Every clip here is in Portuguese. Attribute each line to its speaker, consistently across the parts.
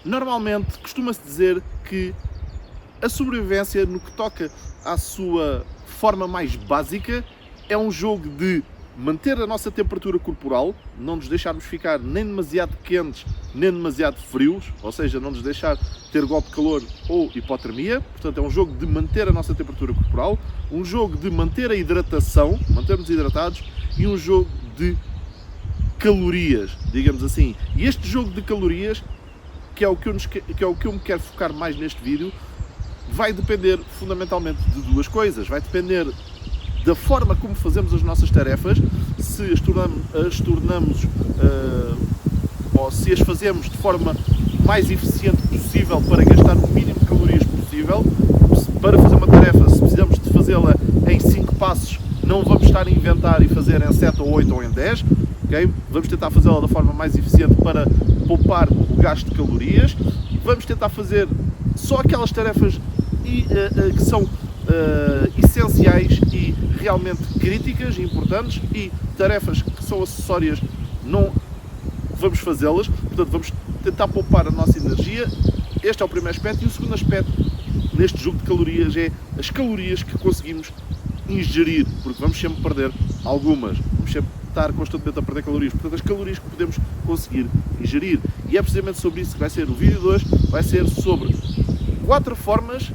Speaker 1: Normalmente costuma-se dizer que a sobrevivência, no que toca à sua forma mais básica, é um jogo de manter a nossa temperatura corporal, não nos deixarmos ficar nem demasiado quentes, nem demasiado frios, ou seja, não nos deixar ter golpe de calor ou hipotermia. Portanto, é um jogo de manter a nossa temperatura corporal, um jogo de manter a hidratação, manter-nos hidratados, e um jogo de calorias, digamos assim. E este jogo de calorias, que é o que eu me quero focar mais neste vídeo, vai depender fundamentalmente de duas coisas. Vai depender da forma como fazemos as nossas tarefas, se as tornamos ou se as fazemos de forma mais eficiente possível para gastar o mínimo de calorias possível. Para fazer uma tarefa, se precisamos de fazê-la em 5 passos, não vamos estar a inventar e fazer em 7 ou 8 ou em 10, okay? Vamos tentar fazê-la da forma mais eficiente para poupar o gasto de calorias. Vamos tentar fazer só aquelas tarefas que são essenciais e realmente críticas e importantes, e tarefas que são acessórias não vamos fazê-las. Portanto, vamos tentar poupar a nossa energia. Este é o primeiro aspecto. E o segundo aspecto neste jogo de calorias é as calorias que conseguimos ingerir, porque vamos sempre perder algumas, vamos sempre estar constantemente a perder calorias. Portanto, as calorias que podemos conseguir ingerir. E é precisamente sobre isso que vai ser o vídeo de hoje. Vai ser sobre 4 formas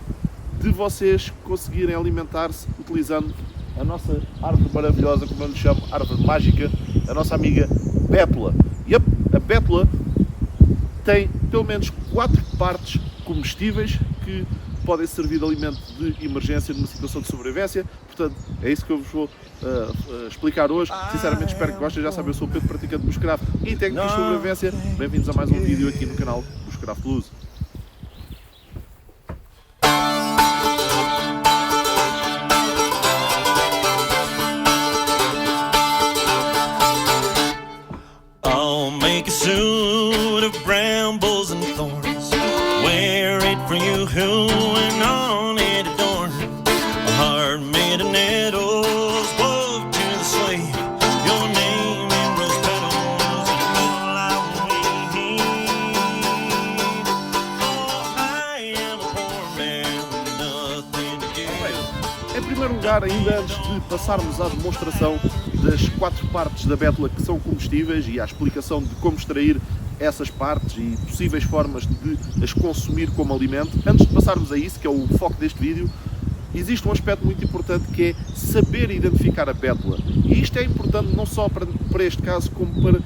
Speaker 1: de vocês conseguirem alimentar-se utilizando a nossa árvore maravilhosa, como eu lhe chamo, árvore mágica, a nossa amiga bétula. E a bétula tem pelo menos 4 partes comestíveis que podem servir de alimento de emergência numa situação de sobrevivência. Portanto, é isso que eu vos vou explicar hoje. Sinceramente, espero que gostem. Já sabem, eu sou o Pedro, praticante de Bushcraft e técnicos de sobrevivência. Bem-vindos a mais um vídeo aqui no canal Bushcraft Luz.
Speaker 2: Suit of brambles and thorns, wear it for you who and on it adorn, a heart made of nettles, wove to the slave, your name in rose petals, and all I need. Oh, I am a poor man with nothing to give.
Speaker 1: Em primeiro lugar, ainda antes de passarmos à demonstração das 4 partes da bétula que são comestíveis e à explicação de como extrair essas partes e possíveis formas de as consumir como alimento, antes de passarmos a isso, que é o foco deste vídeo, existe um aspecto muito importante, que é saber identificar a bétula. E isto é importante não só para este caso, como para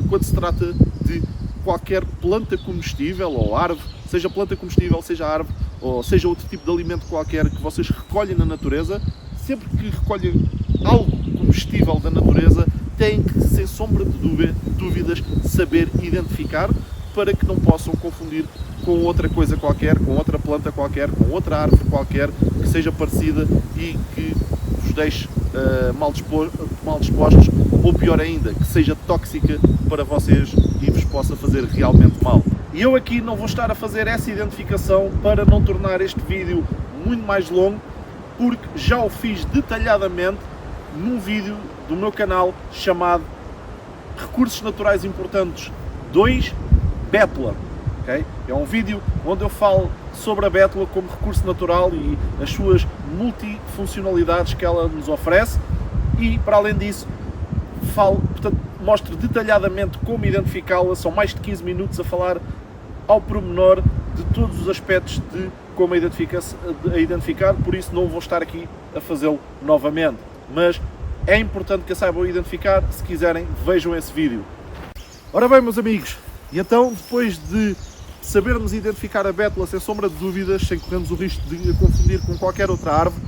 Speaker 1: quando se trata de qualquer planta comestível ou árvore, seja planta comestível, seja árvore, ou seja outro tipo de alimento qualquer que vocês recolhem na natureza. Sempre que recolhem algo comestível da natureza, têm que, sem sombra de dúvidas, saber identificar, para que não possam confundir com outra coisa qualquer, com outra planta qualquer, com outra árvore qualquer, que seja parecida e que vos deixe mal dispostos, ou pior ainda, que seja tóxica para vocês e vos possa fazer realmente mal. E eu aqui não vou estar a fazer essa identificação para não tornar este vídeo muito mais longo, porque já o fiz detalhadamente num vídeo do meu canal chamado Recursos Naturais Importantes 2, Bétula. Okay? É um vídeo onde eu falo sobre a bétula como recurso natural e as suas multifuncionalidades que ela nos oferece, e para além disso portanto, mostro detalhadamente como identificá-la. São mais de 15 minutos a falar ao pormenor de todos os aspectos de como a identificar, por isso não vou estar aqui a fazê-lo novamente. Mas é importante que a saibam identificar. Se quiserem, vejam esse vídeo. Ora bem, meus amigos, e então, depois de sabermos identificar a bétula sem sombra de dúvidas, sem corrermos o risco de a confundir com qualquer outra árvore,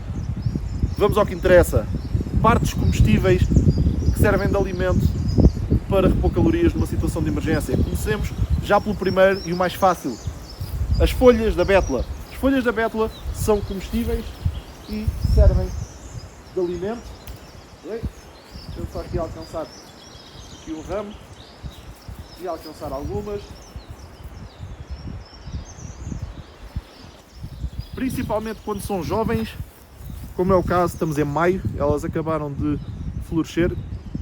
Speaker 1: vamos ao que interessa. Partes comestíveis que servem de alimento para repor calorias numa situação de emergência. Comecemos já pelo primeiro e o mais fácil. As folhas da bétula. As folhas da bétula são comestíveis e servem de alimento. Deixa eu só aqui alcançar aqui o ramo e alcançar algumas. Principalmente quando são jovens, como é o caso, estamos em maio, elas acabaram de florescer.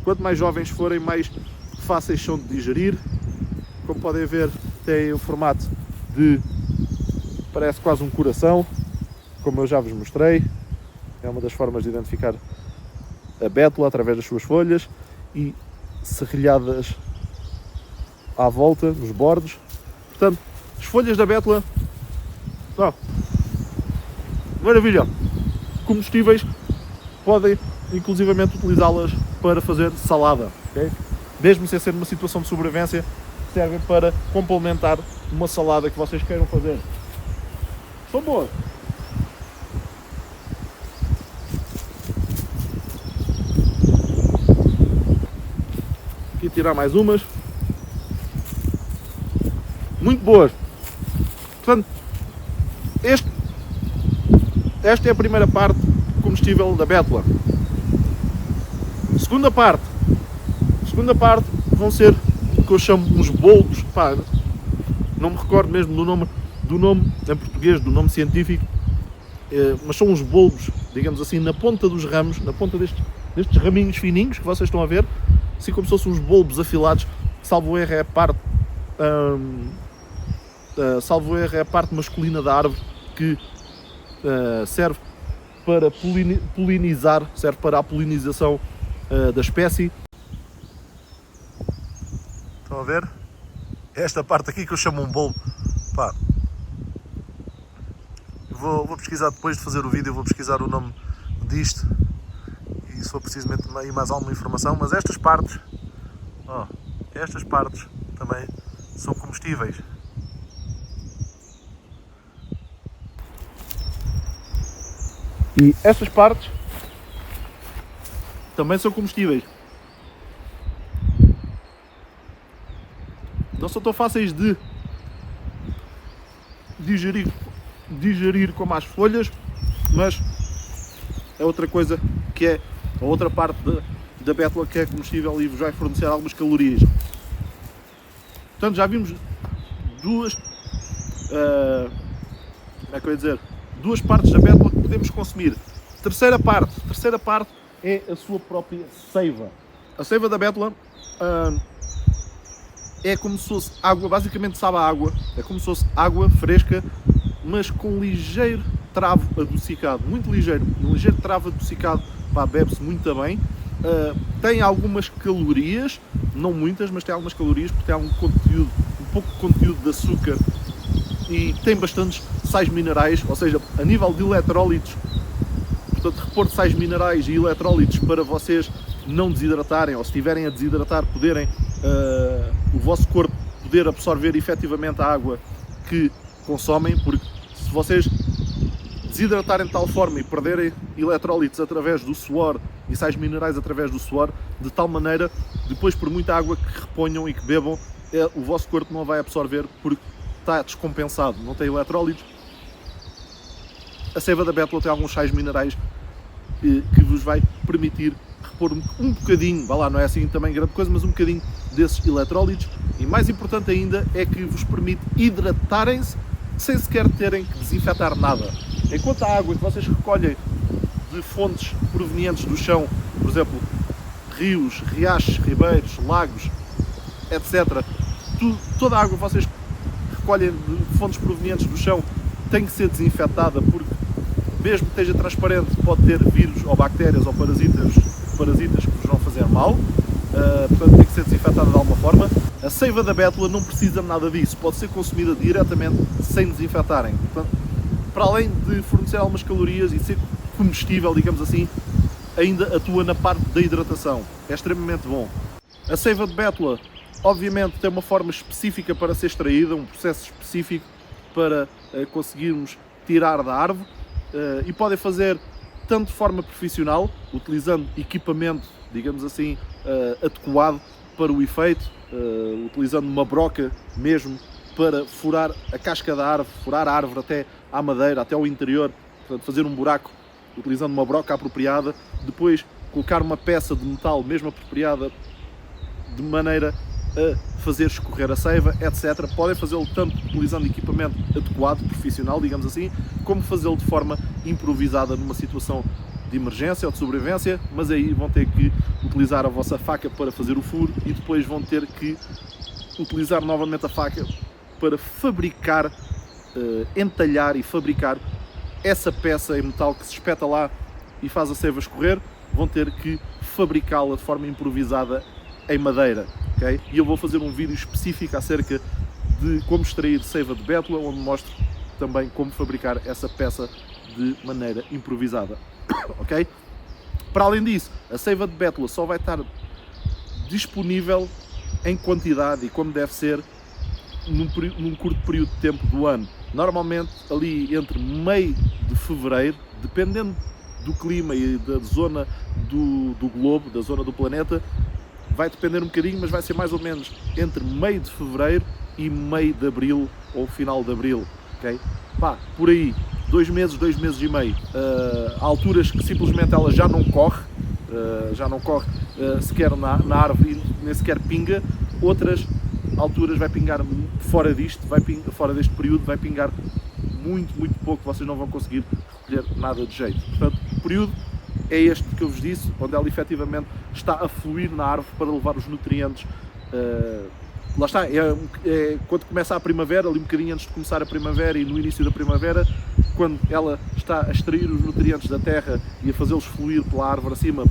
Speaker 1: Quanto mais jovens forem, mais fáceis são de digerir. Como podem ver, tem o formato de, parece quase um coração, como eu já vos mostrei. É uma das formas de identificar a bétula através das suas folhas e serrilhadas à volta, nos bordos. Portanto, as folhas da bétula, maravilha! Comestíveis, podem inclusivamente utilizá-las para fazer salada, okay? Mesmo sem ser numa situação de sobrevivência, servem para complementar uma salada que vocês queiram fazer. São boas! Aqui tirar mais umas. Muito boas. Portanto, esta é a primeira parte comestível da bétula. Segunda parte vão ser o que eu chamo uns boldos. Pá, não me recordo mesmo do nome em português, do nome científico, mas são uns bulbos, digamos assim, na ponta dos ramos, na ponta destes raminhos fininhos que vocês estão a ver, assim como se fossem uns bulbos afilados. Salvo erro é a parte masculina da árvore que serve para polinizar, serve para a polinização da espécie. Estão a ver? Esta parte aqui que eu chamo um bulbo. Pá, vou pesquisar depois de fazer o vídeo, vou pesquisar o nome disto e se for precisamente aí mais alguma informação, mas estas partes também são comestíveis. E estas partes também são comestíveis. Não são tão fáceis de digerir como as folhas, mas é outra coisa que é a outra parte da bétula que é comestível e vos vai fornecer algumas calorias. Portanto, já vimos duas partes da bétula que podemos consumir. Terceira parte é a sua própria seiva. A seiva da bétula é como se fosse água, basicamente sabe a água, é como se fosse água fresca, mas com ligeiro travo adocicado, muito ligeiro, um ligeiro travo adocicado, pá, bebe-se muito bem. Tem algumas calorias, não muitas, mas tem algumas calorias porque tem um pouco de conteúdo de açúcar e tem bastantes sais minerais, ou seja, a nível de eletrólitos, portanto, repor sais minerais e eletrólitos para vocês não desidratarem, ou se estiverem a desidratar, poderem o vosso corpo poder absorver efetivamente a água que consomem, porque se vocês desidratarem de tal forma e perderem eletrólitos através do suor e sais minerais através do suor, de tal maneira, depois por muita água que reponham e que bebam, o vosso corpo não vai absorver porque está descompensado, não tem eletrólitos. A seiva da bétula tem alguns sais minerais que vos vai permitir repor um bocadinho, vá lá, não é assim também grande coisa, mas um bocadinho desses eletrólitos, e mais importante ainda é que vos permite hidratarem-se sem sequer terem que desinfetar nada. Enquanto a água que vocês recolhem de fontes provenientes do chão, por exemplo, rios, riachos, ribeiros, lagos, etc., toda a água que vocês recolhem de fontes provenientes do chão tem que ser desinfetada, porque mesmo que esteja transparente pode ter vírus ou bactérias ou parasitas que vos vão fazer mal, portanto tem que ser desinfetada de alguma forma. A seiva da bétula não precisa de nada disso, pode ser consumida diretamente sem desinfetarem. Portanto, para além de fornecer algumas calorias e ser comestível, digamos assim, ainda atua na parte da hidratação. É extremamente bom. A seiva de bétula, obviamente, tem uma forma específica para ser extraída, um processo específico para conseguirmos tirar da árvore, e podem fazer tanto de forma profissional, utilizando equipamento, digamos assim, adequado para o efeito, utilizando uma broca mesmo para furar a casca da árvore, furar a árvore até à madeira, até ao interior, portanto, fazer um buraco utilizando uma broca apropriada, depois colocar uma peça de metal mesmo apropriada de maneira a fazer escorrer a seiva, etc. Podem fazê-lo tanto utilizando equipamento adequado, profissional, digamos assim, como fazê-lo de forma improvisada numa situação de emergência ou de sobrevivência, mas aí vão ter que utilizar a vossa faca para fazer o furo e depois vão ter que utilizar novamente a faca para fabricar, entalhar e fabricar essa peça em metal que se espeta lá e faz a seiva escorrer, vão ter que fabricá-la de forma improvisada em madeira, ok? E eu vou fazer um vídeo específico acerca de como extrair seiva de bétula, onde mostro também como fabricar essa peça de maneira improvisada, ok? Para além disso, a seiva de bétula só vai estar disponível em quantidade e como deve ser num curto período de tempo do ano. Normalmente ali entre meio de fevereiro, dependendo do clima e da zona do globo, da zona do planeta, vai depender um bocadinho, mas vai ser mais ou menos entre meio de fevereiro e meio de abril ou final de abril, ok? Pá, por aí, 2 meses e meio. Há alturas que simplesmente ela já não corre sequer na árvore e nem sequer pinga. Outras alturas vai pingar fora deste período, vai pingar muito pouco, vocês não vão conseguir recolher nada de jeito. Portanto, o período é este que eu vos disse, onde ela efetivamente está a fluir na árvore para levar os nutrientes. Lá está, quando começa a primavera, ali um bocadinho antes de começar a primavera e no início da primavera, quando ela está a extrair os nutrientes da terra e a fazê-los fluir pela árvore acima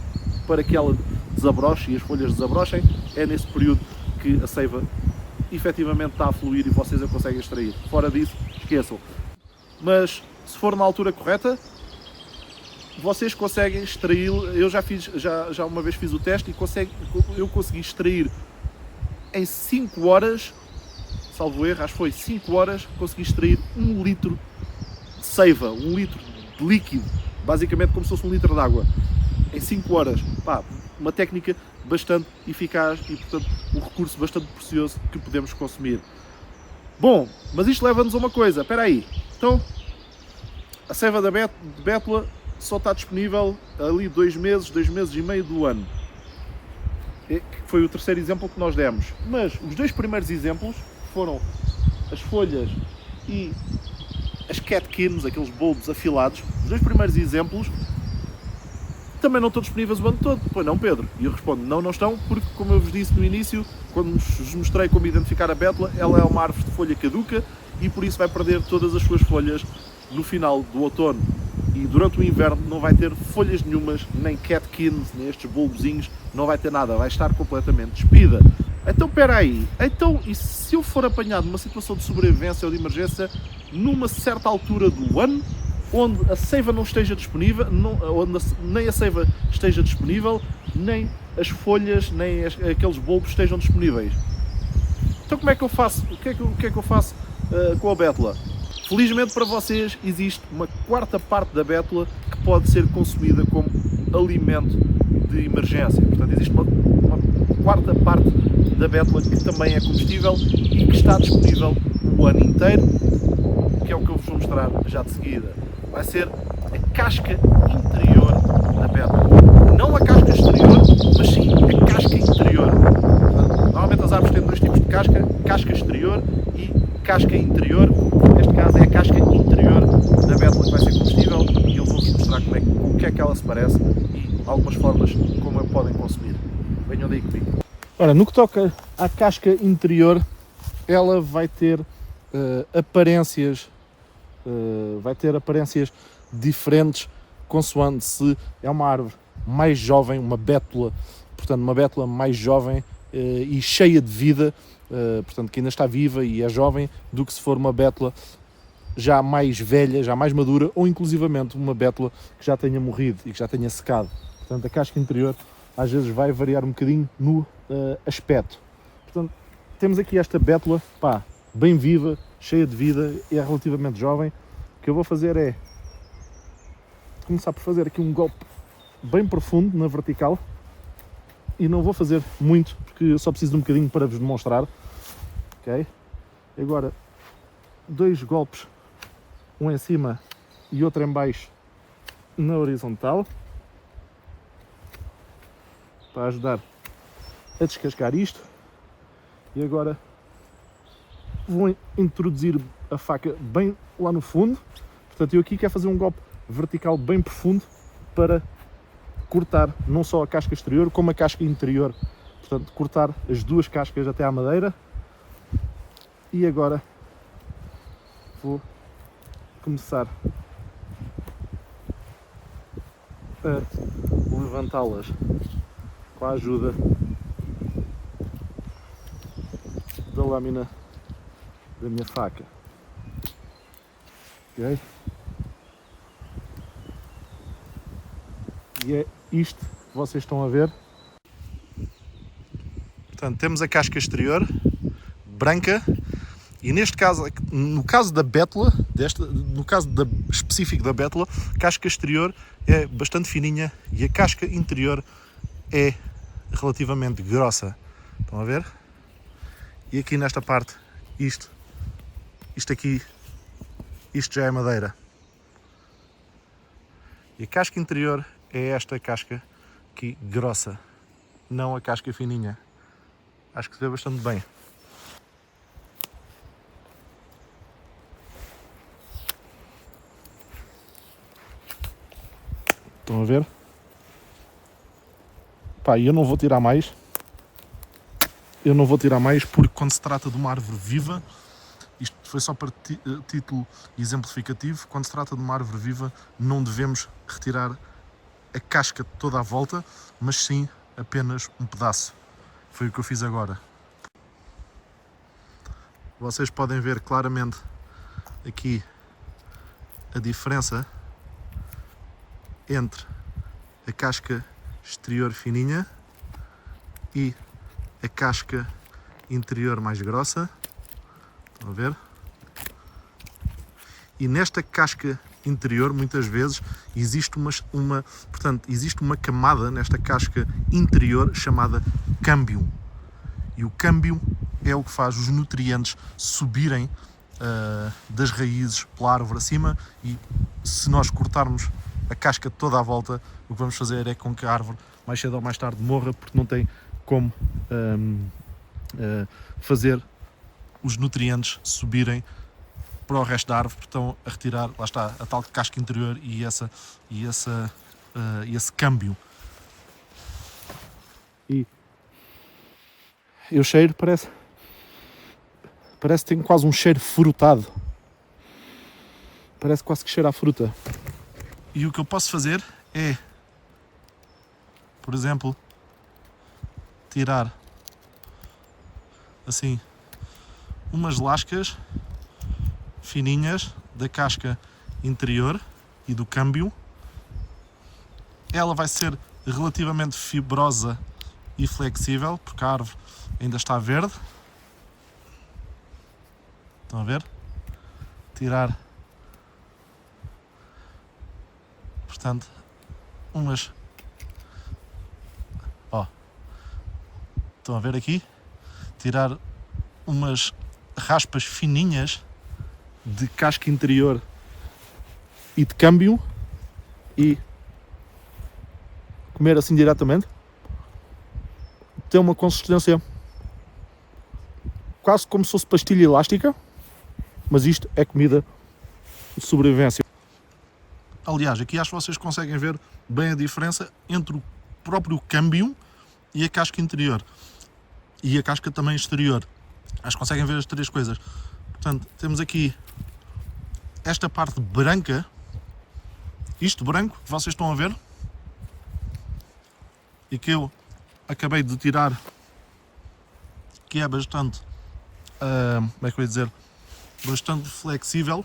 Speaker 1: para que ela desabroche e as folhas desabrochem, é nesse período que a seiva efetivamente está a fluir e vocês a conseguem extrair. Fora disso, esqueçam. Mas se for na altura correta, vocês conseguem extraí-lo. Eu já uma vez fiz o teste e eu consegui extrair em 5 horas, salvo erro, acho que foi 5 horas, consegui extrair 1 litro de seiva, 1 litro de líquido, basicamente como se fosse 1 litro de água, em 5 horas. Pá, uma técnica bastante eficaz e, portanto, um recurso bastante precioso que podemos consumir. Bom, mas isto leva-nos a uma coisa, espera aí, então, a seiva de bétula só está disponível ali 2 meses e meio do ano. Que foi o terceiro exemplo que nós demos. Mas os 2 primeiros exemplos foram as folhas e as catkins, aqueles bulbos afilados. Os 2 primeiros exemplos também não estão disponíveis o ano todo. Pois não, Pedro? E eu respondo, não estão, porque, como eu vos disse no início, quando vos mostrei como identificar a bétula, ela é uma árvore de folha caduca e por isso vai perder todas as suas folhas no final do outono. E durante o inverno não vai ter folhas nenhumas, nem catkins, nem estes bulbozinhos, não vai ter nada, vai estar completamente despida. Então, espera aí, e se eu for apanhado numa situação de sobrevivência ou de emergência, numa certa altura do ano, onde a seiva não esteja disponível, nem a seiva esteja disponível, nem as folhas, nem aqueles bulbos estejam disponíveis? Então como é que eu faço? O que é que eu faço com a bétula? Felizmente para vocês existe uma 4ª parte da bétula que pode ser consumida como alimento de emergência. Portanto, existe uma 4ª parte da bétula que também é comestível e que está disponível o ano inteiro, que é o que eu vos vou mostrar já de seguida. Vai ser a casca interior da bétula. Não a casca exterior, mas sim a casca interior. Portanto, normalmente as árvores têm 2 tipos de casca, casca exterior e casca interior. Neste caso é a casca interior da bétula que vai ser comestível e eu vou-vos mostrar o que é que ela se parece e algumas formas como a podem consumir. Venham daí comigo. Ora, no que toca à casca interior, ela vai ter aparências diferentes consoante se é uma árvore mais jovem, uma bétula, portanto uma bétula mais jovem e cheia de vida, portanto que ainda está viva e é jovem, do que se for uma bétula já mais velha, já mais madura, ou inclusivamente uma bétula que já tenha morrido e que já tenha secado. Portanto, a casca interior às vezes vai variar um bocadinho no aspecto. Portanto, temos aqui esta bétula, pá, bem viva, cheia de vida, é relativamente jovem. O que eu vou fazer é começar por fazer aqui um golpe bem profundo na vertical, e não vou fazer muito porque eu só preciso de um bocadinho para vos demonstrar, ok? Agora 2 golpes, um em cima e outro em baixo na horizontal, para ajudar a descascar isto. E agora vou introduzir a faca bem lá no fundo. Portanto, eu aqui quero fazer um golpe vertical bem profundo para cortar não só a casca exterior como a casca interior. Portanto, cortar as 2 cascas até à madeira. E agora vou começar a levantá-las com a ajuda da lâmina da minha faca. Ok? E é isto que vocês estão a ver. Portanto, temos a casca exterior branca e neste caso, no caso da bétula, específico da bétula, a casca exterior é bastante fininha e a casca interior é relativamente grossa. Estão a ver? E aqui nesta parte, isto já é madeira. E a casca interior é esta casca aqui grossa, não a casca fininha. Acho que se vê bastante bem. Estão a ver? Pá, eu não vou tirar mais. Porque quando se trata de uma árvore viva, isto foi só para título exemplificativo, quando se trata de uma árvore viva não devemos retirar a casca toda à volta, mas sim apenas um pedaço. Foi o que eu fiz agora. Vocês podem ver claramente aqui a diferença entre a casca exterior fininha e a casca interior mais grossa. Estão a ver? E nesta casca interior, muitas vezes, existe uma camada nesta casca interior chamada câmbio. E o câmbio é o que faz os nutrientes subirem das raízes pela árvore acima, e se nós cortarmos a casca toda à volta, o que vamos fazer é com que a árvore mais cedo ou mais tarde morra, porque não tem como fazer os nutrientes subirem para o resto da árvore, porque estão a retirar, lá está, a tal casca interior e esse câmbio. E o cheiro parece que tem quase um cheiro frutado. Parece quase que cheira a fruta. E o que eu posso fazer é, por exemplo, tirar assim umas lascas fininhas da casca interior e do câmbio. Ela vai ser relativamente fibrosa e flexível, porque a árvore ainda está verde. Estão a ver? Tirar, portanto, umas... estão a ver aqui? Tirar umas raspas fininhas de casca interior e de câmbio e comer assim diretamente. Tem uma consistência quase como se fosse pastilha elástica, mas isto é comida de sobrevivência. Aliás, aqui acho que vocês conseguem ver bem a diferença entre o próprio câmbio e a casca interior. E a casca também exterior. Acho que conseguem ver as três coisas. Portanto, temos aqui esta parte branca, isto branco que vocês estão a ver, e que eu acabei de tirar, que é bastante, como é que eu ia dizer, bastante flexível,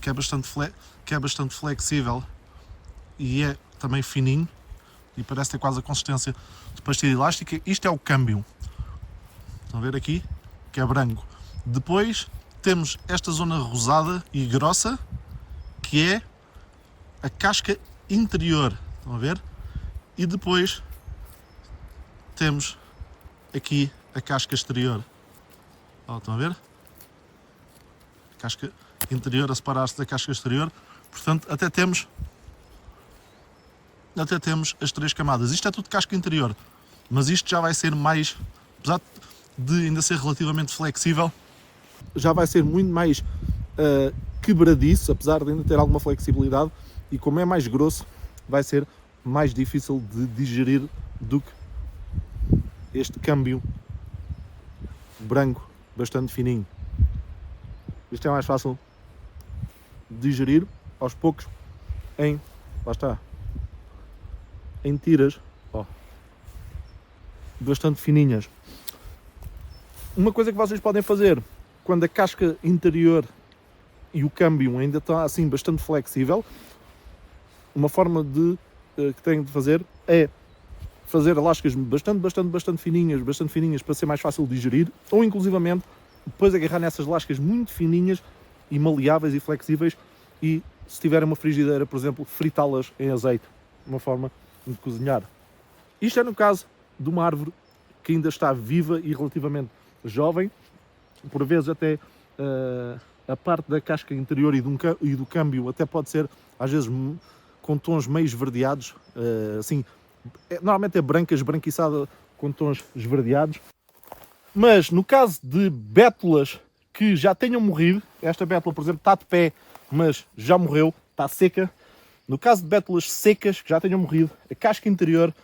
Speaker 1: que é bastante flexível e é também fininho e parece ter quase a consistência de pastilha elástica. Isto é o câmbio. Estão a ver aqui? Que é branco. Depois temos esta zona rosada e grossa, que é a casca interior. Estão a ver? E depois temos aqui a casca exterior. Estão a ver? A casca interior a separar-se da casca exterior. Portanto, até temos as três camadas. Isto é tudo casca interior, mas isto já vai ser mais, apesar de ainda ser relativamente flexível, já vai ser muito mais quebradiço, apesar de ainda ter alguma flexibilidade, e como é mais grosso, vai ser mais difícil de digerir do que este câmbio branco, bastante fininho. Isto é mais fácil de digerir aos poucos lá está, em tiras, ó, bastante fininhas. Uma coisa que vocês podem fazer quando a casca interior e o câmbio ainda está assim bastante flexível, uma forma que têm de fazer é fazer lascas bastante fininhas para ser mais fácil de digerir, ou inclusivamente depois agarrar nessas lascas muito fininhas e maleáveis e flexíveis e, se tiverem uma frigideira, por exemplo, fritá-las em azeite, uma forma de cozinhar. Isto é no caso de uma árvore que ainda está viva e relativamente jovem, por vezes até a parte da casca interior e do câmbio até pode ser, às vezes, com tons meio esverdeados, assim, normalmente é branca, esbranquiçada com tons esverdeados. Mas no caso de bétulas que já tenham morrido, esta bétula, por exemplo, está de pé, mas já morreu, está seca. No caso de bétulas secas que já tenham morrido, a casca interior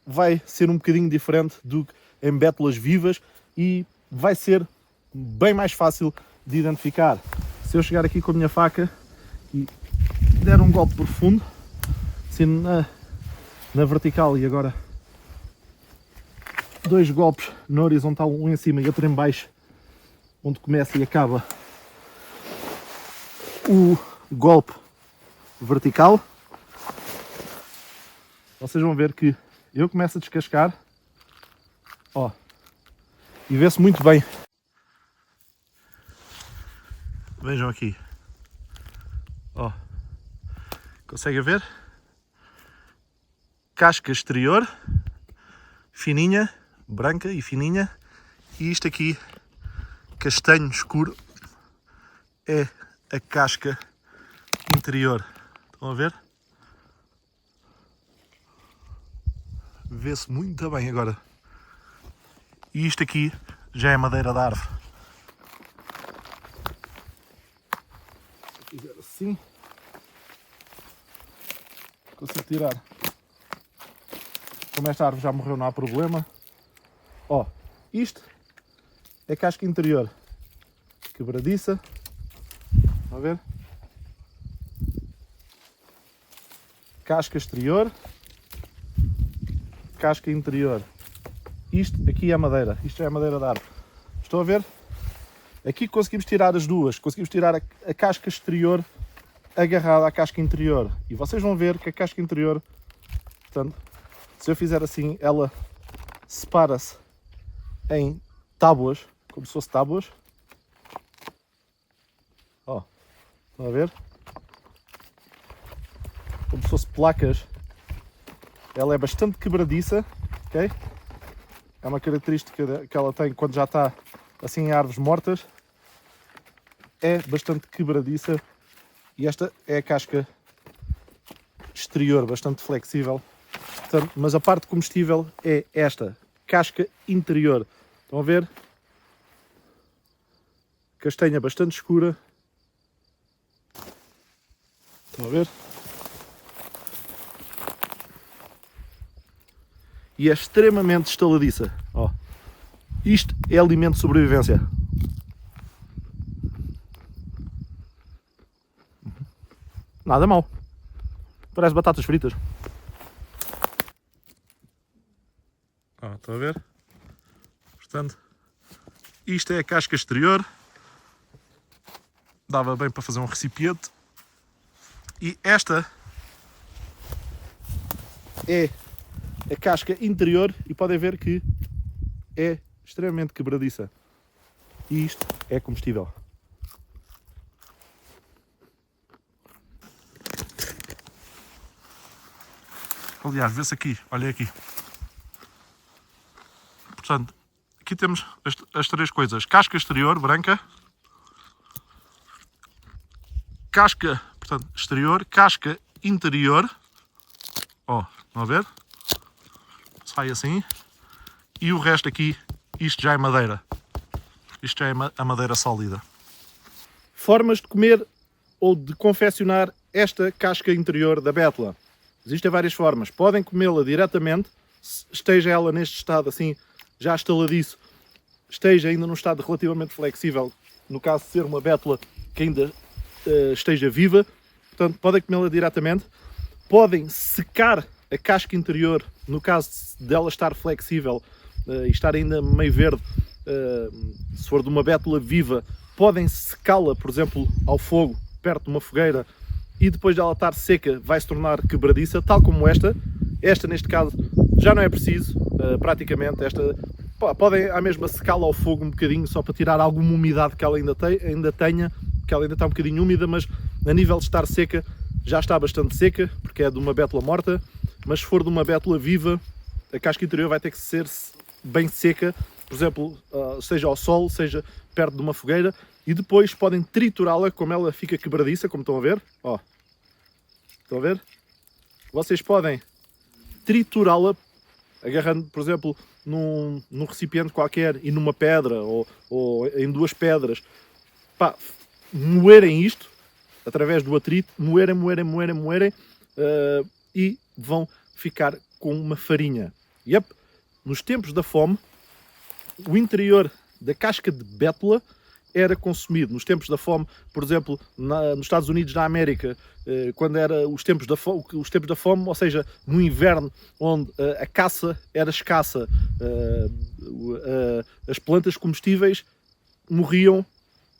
Speaker 1: vai ser um bocadinho diferente do que em bétulas vivas e vai ser bem mais fácil de identificar. Se eu chegar aqui com a minha faca e der um golpe profundo, assim na vertical, e agora 2 golpes na horizontal, um em cima e outro em baixo, onde começa e acaba o golpe vertical, vocês vão ver que eu começo a descascar, ó, e vê-se muito bem. Vejam aqui, ó, conseguem ver? Casca exterior, fininha, branca e fininha, e isto aqui, castanho escuro, é a casca interior. Estão a ver? Vê-se muito bem agora. E isto aqui já é madeira de árvore. Se fizer assim, consigo tirar. Como esta árvore já morreu, não há problema. Ó, isto é casca interior, quebradiça. Estão a ver? Casca exterior, casca interior. Isto aqui é madeira, isto é a madeira da árvore. Estão a ver? Aqui conseguimos tirar as duas, conseguimos tirar a casca exterior agarrada à casca interior. E vocês vão ver que a casca interior, portanto, se eu fizer assim, ela separa-se em tábuas, como se fosse tábuas. Ó, estão a ver? Como se fosse placas. Ela é bastante quebradiça, ok? É uma característica que ela tem quando já está assim em árvores mortas. É bastante quebradiça. E esta é a casca exterior, bastante flexível. Portanto, mas a parte comestível é esta, casca interior. Estão a ver? Castanha bastante escura. Estão a ver? E é extremamente estaladiça. Ó, isto é alimento de sobrevivência. Nada mal. Parece batatas fritas. Estão a ver? Portanto, isto é a casca exterior. Dava bem para fazer um recipiente. E esta é a casca interior e podem ver que é extremamente quebradiça. E isto é comestível. Aliás, vê-se aqui, olha aqui. Portanto, aqui temos as 3 coisas. Casca exterior, branca. Casca, portanto, exterior. Casca interior. Ó, estão a ver? Sai assim. E o resto aqui, isto já é madeira. Isto já é a madeira sólida. Formas de comer ou de confeccionar esta casca interior da bétula. Existem várias formas. Podem comê-la diretamente, esteja ela neste estado assim, já estaladiço, esteja ainda num estado relativamente flexível, no caso de ser uma bétula que ainda esteja viva, portanto podem comê-la diretamente. Podem secar a casca interior, no caso dela estar flexível e estar ainda meio verde. Se for de uma bétula viva, podem secá-la, por exemplo, ao fogo, perto de uma fogueira, e depois dela estar seca vai se tornar quebradiça, tal como esta. Esta, neste caso, já não é preciso, praticamente. Esta podem à mesma secá-la ao fogo um bocadinho, só para tirar alguma umidade que ela ainda tenha, que ela ainda está um bocadinho úmida, mas a nível de estar seca, já está bastante seca, porque é de uma bétula morta. Mas se for de uma bétula viva, a casca interior vai ter que ser bem seca, por exemplo, seja ao sol, seja perto de uma fogueira, e depois podem triturá-la, como ela fica quebradiça, como estão a ver. Ó, estão a ver? Vocês podem triturá-la, agarrando, por exemplo, num recipiente qualquer e numa pedra, ou em duas pedras. Pá, moerem isto, através do atrito, moerem, e vão ficar com uma farinha. Yep. Nos tempos da fome, o interior da casca de bétula era consumido. Nos tempos da fome, por exemplo, nos Estados Unidos da América, quando era os tempos da fome, ou seja, no inverno, onde a caça era escassa, as plantas comestíveis morriam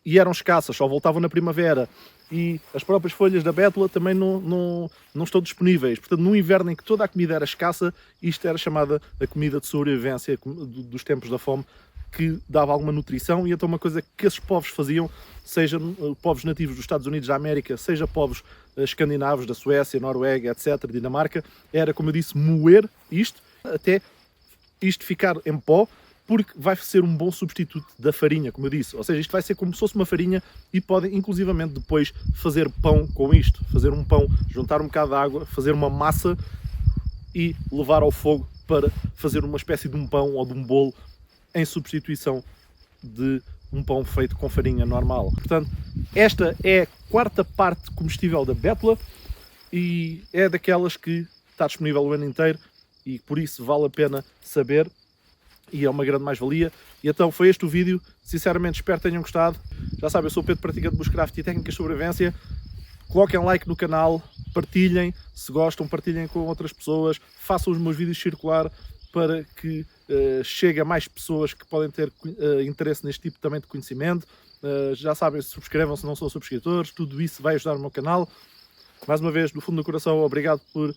Speaker 1: e eram escassas, só voltavam na primavera, e as próprias folhas da bétula também não estão disponíveis. Portanto, no inverno em que toda a comida era escassa, isto era chamada a comida de sobrevivência dos tempos da fome, que dava alguma nutrição. E então uma coisa que esses povos faziam, seja povos nativos dos Estados Unidos da América, seja povos escandinavos da Suécia, Noruega, etc., Dinamarca, era, como eu disse, moer isto até isto ficar em pó, porque vai ser um bom substituto da farinha, como eu disse. Ou seja, isto vai ser como se fosse uma farinha, e podem inclusivamente depois fazer pão com isto. Fazer um pão, juntar um bocado de água, fazer uma massa e levar ao fogo para fazer uma espécie de um pão ou de um bolo em substituição de um pão feito com farinha normal. Portanto, esta é a quarta parte comestível da bétula e é daquelas que está disponível o ano inteiro e por isso vale a pena saber. E é uma grande mais-valia. E então foi este o vídeo. Sinceramente espero que tenham gostado. Já sabem, eu sou o Pedro, praticante de bushcraft e técnicas de sobrevivência. Coloquem like no canal, partilhem, se gostam, partilhem com outras pessoas, façam os meus vídeos circular para que chegue a mais pessoas que podem ter interesse neste tipo também de conhecimento. Já sabem, subscrevam se não são subscritores, tudo isso vai ajudar o meu canal. Mais uma vez, do fundo do coração, obrigado por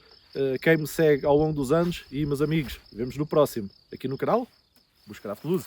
Speaker 1: quem me segue ao longo dos anos e, meus amigos, vemos no próximo, aqui no canal Bushcraft Luz.